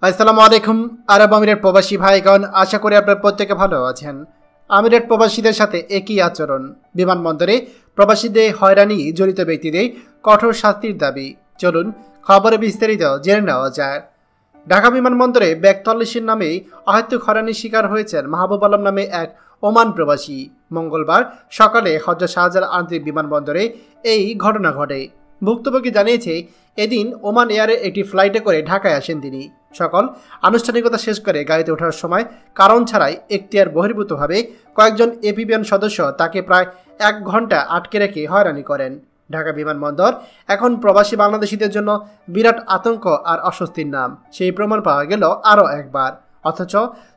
আসসালামু আলাইকুম আরব আমিরাত প্রবাসী ভাইগণ, আশা করি আপনারা প্রত্যেকে ভালো আছেন। আমিরাত প্রবাসীদের সাথে একই আচরণ, বিমানবন্দরে প্রবাসীদের হয়রানি জড়িত ব্যক্তিদের কঠোর শাস্তির দাবি। চলুন খবরে বিস্তারিত জেনে নেওয়া যায়। ঢাকা বিমানবন্দরে ব্যাগ তল্লাশির নামে অহেতুক হয়রানির শিকার হয়েছেন মাহবুব আলম নামে এক ওমান প্রবাসী। মঙ্গলবার সকালে হযরত শাহজালাল আন্তর্জাতিক বিমানবন্দরে এই ঘটনা ঘটে। ভুক্তভোগী জানিয়েছে, এদিন ওমান এয়ারের একটি ফ্লাইটে করে ঢাকায় আসেন তিনি। সকল আনুষ্ঠানিকতা শেষ করে গাড়িতে ওঠার সময় কারণ ছাড়াই এখতিয়ার বহির্ভূতভাবে কয়েকজন এপিবিএন সদস্য তাকে প্রায় 1 ঘন্টা আটকে রেখে হয়রানি করেন। ঢাকা বিমানবন্দর এখন প্রবাসী বাংলাদেশিদের জন্য বিরাট আতঙ্ক আর অস্বস্তির নাম। সেই প্রমাণ পাওয়া গেল আরও একবার। অথচ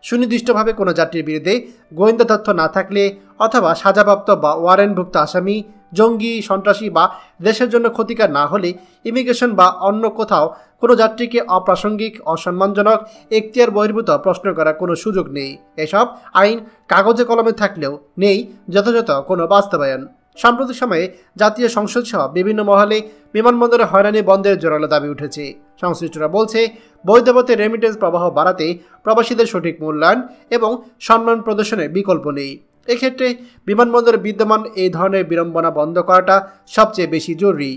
সুনির্দিষ্টভাবে কোনো যাত্রীর বিরুদ্ধে গোয়েন্দা তথ্য না থাকলে অথবা সাজাপ্রাপ্ত বা ওয়ারেন্টভুক্ত আসামি, জঙ্গি, সন্ত্রাসী বা দেশের জন্য ক্ষতিকর না হলে ইমিগ্রেশন বা অন্য কোথাও কোনো যাত্রীকে অপ্রাসঙ্গিক, অসম্মানজনক, এখতিয়ার বহির্ভূত প্রশ্ন করার কোনো সুযোগ নেই। এসব আইন কাগজে কলমে থাকলেও নেই যথাযথ কোনো বাস্তবায়ন। সাম্প্রতিক সময়ে জাতীয় সংসদ সহ বিভিন্ন মহলে বিমানবন্দরে হয়রানি বন্ধের জোরালো দাবি উঠেছে। সংশ্লিষ্টরা বলছে, বৈধ পথে রেমিটেন্স প্রবাহ বাড়াতে প্রবাসীদের সঠিক মূল্যায়ন এবং সম্মান প্রদর্শনের বিকল্প নেই। এক্ষেত্রে বিমানবন্দরে বিদ্যমান এই ধরনের বিড়ম্বনা বন্ধ করাটা সবচেয়ে বেশি জরুরি।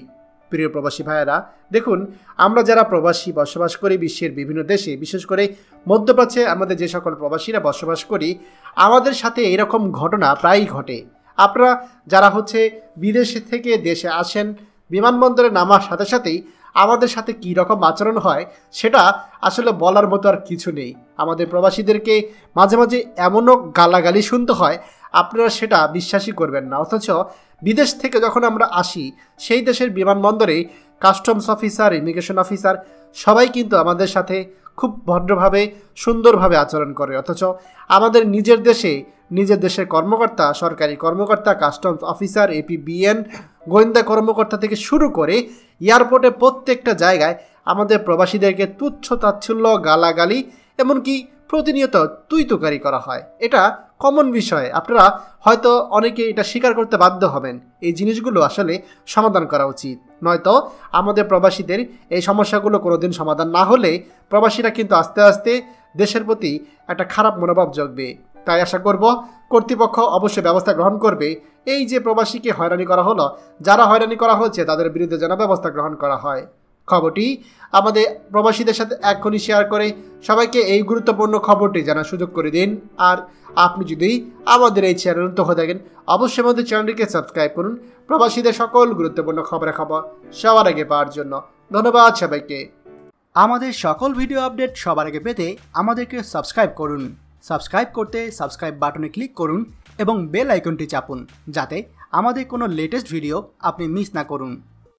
প্রিয় প্রবাসী ভাইয়েরা, দেখুন, আমরা যারা প্রবাসী বসবাস করি বিশ্বের বিভিন্ন দেশে, বিশেষ করে মধ্যপ্রাচ্যে আমাদের যে সকল প্রবাসীরা বসবাস করি, আমাদের সাথে এরকম ঘটনা প্রায়ই ঘটে। আপনারা যারা বিদেশ থেকে দেশে আসেন, বিমানবন্দরে নামার সাথে সাথেই আমাদের সাথে কী রকম আচরণ হয় সেটা আসলে বলার মতো আর কিছু নেই। আমাদের প্রবাসীদেরকে মাঝে মাঝে এমনও গালাগালি শুনতে হয়, আপনারা সেটা বিশ্বাসই করবেন না। অথচ বিদেশ থেকে যখন আমরা আসি, সেই দেশের বিমানবন্দরে কাস্টমস অফিসার, ইমিগ্রেশন অফিসার সবাই কিন্তু আমাদের সাথে খুব ভদ্রভাবে, সুন্দরভাবে আচরণ করে। অথচ আমাদের নিজের দেশের কর্মকর্তা, সরকারি কর্মকর্তা, কাস্টমস অফিসার, এপিবিএন, গোয়েন্দা কর্মকর্তা থেকে শুরু করে এয়ারপোর্টে প্রত্যেকটা জায়গায় আমাদের প্রবাসীদেরকে তুচ্ছ তাচ্ছিল্য, গালাগালি, এমনকি প্রতিনিয়ত তুই-তুকারি করা হয়। এটা কমন বিষয়। আপনারা হয়তো অনেকে এটা স্বীকার করতে বাধ্য হবেন। এই জিনিসগুলো আসলে সমাধান করা উচিত, নয়তো আমাদের প্রবাসীদের এই সমস্যাগুলো কোনোদিন সমাধান না হলে প্রবাসীরা কিন্তু আস্তে আস্তে দেশের প্রতি একটা খারাপ মনোভাব জগবে। তাই আশা করব কর্তৃপক্ষ অবশ্যই ব্যবস্থা গ্রহণ করবে। এই যে প্রবাসীকে হয়রানি করা হলো, যারা হয়রানি করা হচ্ছে তাদের বিরুদ্ধে যেন ব্যবস্থা গ্রহণ করা হয়। খবরটি আমাদের প্রবাসীদের সাথে এক্ষুনি শেয়ার করে সবাইকে এই গুরুত্বপূর্ণ খবরটি জানার সুযোগ করে দিন। আর আপনি যদি আমাদের এই চ্যানেল নতুন হয়ে থাকেন, অবশ্যই আমাদের চ্যানেলটিকে সাবস্ক্রাইব করুন প্রবাসীদের সকল গুরুত্বপূর্ণ খবর সবার আগে পাওয়ার জন্য। ধন্যবাদ সবাইকে। আমাদের সকল ভিডিও আপডেট সবার আগে পেতে আমাদেরকে সাবস্ক্রাইব করুন। সাবস্ক্রাইব করতে সাবস্ক্রাইব বাটনে ক্লিক করুন এবং বেল আইকনটি চাপুন, যাতে আমাদের কোনো লেটেস্ট ভিডিও আপনি মিস না করুন।